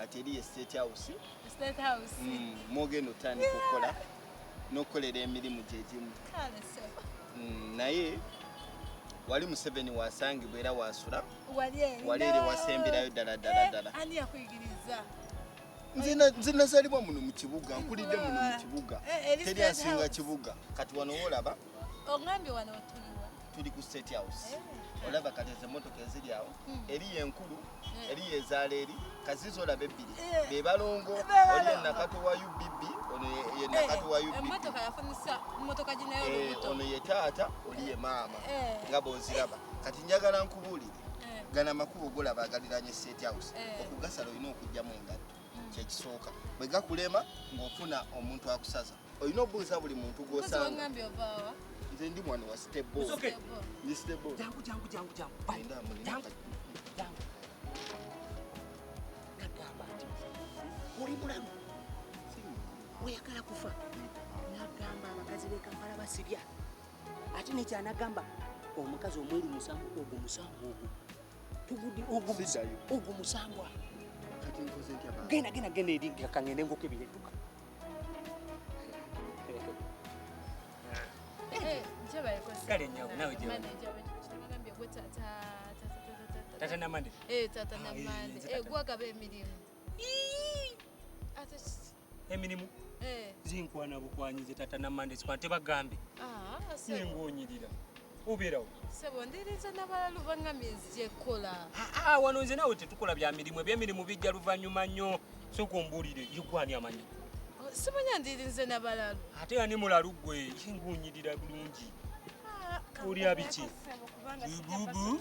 kati eri State House. State House. Mogendo tani kukola nokolera emirimu gyegimu. Kale so. Naye wali Museveni wasangibwa era wasula. Wali eri wasemberayo ddala. Ani yakuyigiriza? Nze nazalibwa muno mu kibuga, nkulidde muno mu kibuga. Teri asinga kibuga. Kati wano olaba. Ongambi wano tuliwa. Tuli ku State House. Olaba kati emmotoka eziri awo. Eri enkulu, eri ezaala eri, kazizo olaba ebbiri. Be balongo, oli enakato wa UBB, ono ye nakato wa UBB. Emmotoka yafunisa mmotoka ginayo olubuto. Ono ye taata, oli ye maama. Nga bw'oziraba. Kati njagala nkubuulire. Gana makubo golaba agaliranye State House. Okugasala olina okujjamu engatto. Kyekisooka. Bwe gakulema ng'ofuna omuntu akusaza. Olina obuuza buli muntu gw'osanga. Ongambi ovaawa? Nze ndi mwana wa Stable. Ndi Stable. Jangu. Nagamba nti oli mulamu. Oyagala kufa. Nagamba abakazi b'e Kampala basibya. Ate nekyanagamba omukazi omweru musango ogwo musango ogwo. Tugudde ogwo musangwa. Kati nkoze ntya baba? Genda eri kakangende ngoko ebiretuka. Njaba yakoze. Kale nyawo nawe je. Manager w'ekitongambye gwe Tata Namande. Tata Namande. Gwagaba emirimu. Ate emirimu zinkwana bukwanyize Tata Namande sikwante bagambe. Singonyirira. Ubirawo. Sebo ndiriza n'abalalu bangamizi gyekola. Wano nze nawe tetukola bya mirimu ebyemirimu bijja luvannyuma nnyo sokumbulire yugwani amanyi. Simanya ndirize n'abalalu. Ate yani mulalu gwe singunyirira bulungi. Oli abiki? Bubu.